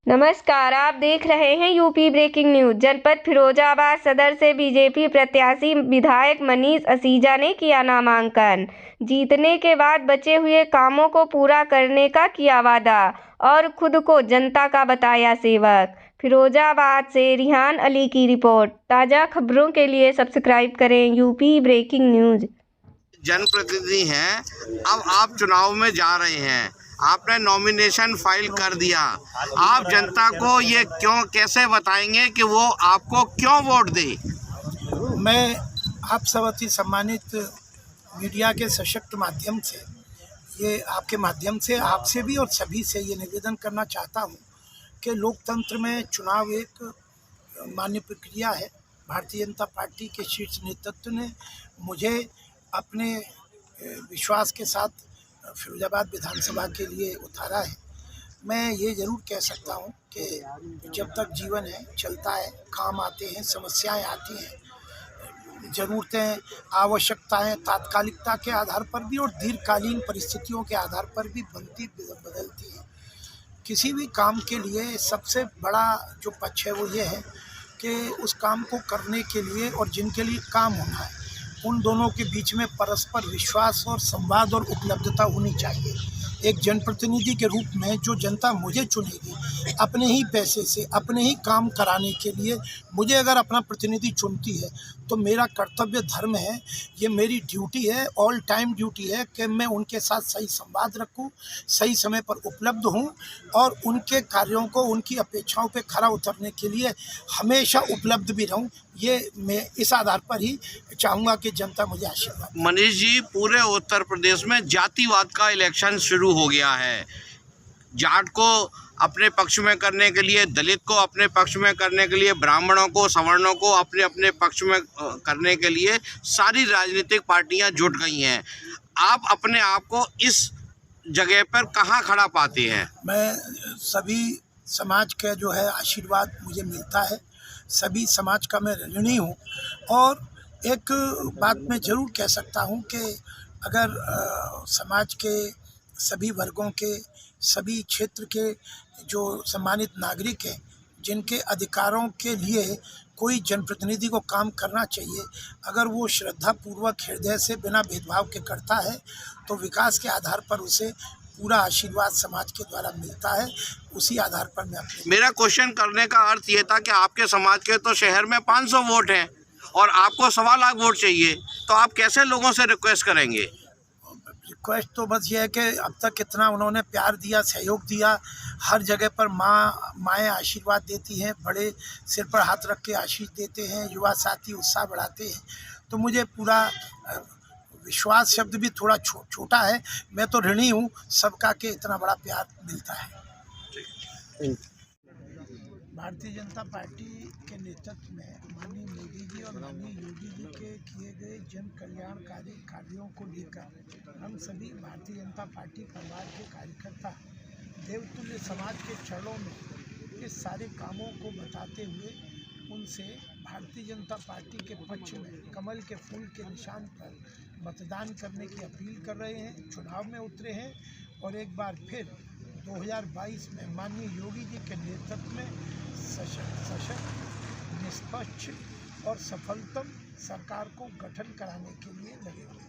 नमस्कार, आप देख रहे हैं यूपी ब्रेकिंग न्यूज। जनपद फिरोजाबाद सदर से बीजेपी प्रत्याशी विधायक मनीष असीजा ने किया नामांकन। जीतने के बाद बचे हुए कामों को पूरा करने का किया वादा और खुद को जनता का बताया सेवक। फिरोजाबाद से रिहान अली की रिपोर्ट। ताज़ा खबरों के लिए सब्सक्राइब करें यूपी ब्रेकिंग न्यूज। जनप्रतिनिधि हैं, अब आप चुनाव में जा रहे हैं, आपने नॉमिनेशन फाइल कर दिया। आप जनता को ये कैसे बताएंगे कि वो आपको क्यों वोट दे? मैं आप सब अति सम्मानित मीडिया के सशक्त माध्यम से, ये आपके माध्यम से आपसे भी और सभी से ये निवेदन करना चाहता हूँ कि लोकतंत्र में चुनाव एक मान्य प्रक्रिया है। भारतीय जनता पार्टी के शीर्ष नेतृत्व ने मुझे अपने विश्वास के साथ फिरोजाबाद विधानसभा के लिए उतारा है। मैं ये ज़रूर कह सकता हूँ कि जब तक जीवन है, चलता है, काम आते हैं, समस्याएं आती हैं, ज़रूरतें, आवश्यकताएं तात्कालिकता के आधार पर भी और दीर्घकालीन परिस्थितियों के आधार पर भी बनती बदलती हैं। किसी भी काम के लिए सबसे बड़ा जो पक्ष है वो ये है कि उस काम को करने के लिए और जिनके लिए काम होना है, उन दोनों के बीच में परस्पर विश्वास और संवाद और उपलब्धता होनी चाहिए। एक जनप्रतिनिधि के रूप में जो जनता मुझे चुनेगी अपने ही पैसे से, अपने ही काम कराने के लिए मुझे अगर अपना प्रतिनिधि चुनती है तो मेरा कर्तव्य धर्म है, ये मेरी ड्यूटी है, ऑल टाइम ड्यूटी है कि मैं उनके साथ सही संवाद रखूं, सही समय पर उपलब्ध हूं और उनके कार्यों को, उनकी अपेक्षाओं पे खरा उतरने के लिए हमेशा उपलब्ध भी रहूं। ये मैं इस आधार पर ही चाहूँगा कि जनता मुझे आशीर्वाद। मनीष जी, पूरे उत्तर प्रदेश में जातिवाद का इलेक्शन शुरू हो गया है। जाट को अपने पक्ष में करने के लिए, दलित को अपने पक्ष में करने के लिए, ब्राह्मणों को, सवर्णों को अपने अपने पक्ष में करने के लिए सारी राजनीतिक पार्टियां जुट गई हैं। आप अपने आप को इस जगह पर कहाँ खड़ा पाते हैं? मैं सभी समाज का जो है आशीर्वाद मुझे मिलता है, सभी समाज का मैं ऋणी हूँ। और एक बात मैं ज़रूर कह सकता हूँ कि अगर समाज के सभी वर्गों के, सभी क्षेत्र के जो सम्मानित नागरिक हैं, जिनके अधिकारों के लिए कोई जनप्रतिनिधि को काम करना चाहिए, अगर वो श्रद्धापूर्वक हृदय से बिना भेदभाव के करता है तो विकास के आधार पर उसे पूरा आशीर्वाद समाज के द्वारा मिलता है। उसी आधार पर मैं मेरा क्वेश्चन करने का अर्थ ये था कि आपके समाज के तो शहर में 500 वोट हैं और आपको 1.25 लाख वोट चाहिए, तो आप कैसे लोगों से रिक्वेस्ट करेंगे? रिक्वेस्ट तो बस ये है कि अब तक कितना उन्होंने प्यार दिया, सहयोग दिया, हर जगह पर माएँ आशीर्वाद देती हैं, बड़े सिर पर हाथ रख के आशीष देते हैं, युवा साथी उत्साह बढ़ाते हैं। तो मुझे पूरा विश्वास शब्द भी थोड़ा छोटा है, मैं तो ऋणी हूँ सबका के इतना बड़ा प्यार मिलता है। भारतीय जनता पार्टी के नेतृत्व में माननीय मोदी जी और माननीय योगी जी के किए गए जन कल्याणकारी कार्यों को लेकर हम सभी भारतीय जनता पार्टी परिवार के कार्यकर्ता देवतुल्य समाज के चरणों में इस सारे कामों को बताते हुए उनसे भारतीय जनता पार्टी के पक्ष में कमल के फूल के निशान पर मतदान करने की अपील कर रहे हैं। चुनाव में उतरे हैं और एक बार फिर 2022 में माननीय योगी जी के नेतृत्व में सशक्त, निष्पक्ष और सफलतम सरकार को गठन कराने के लिए लगे हुए हैं।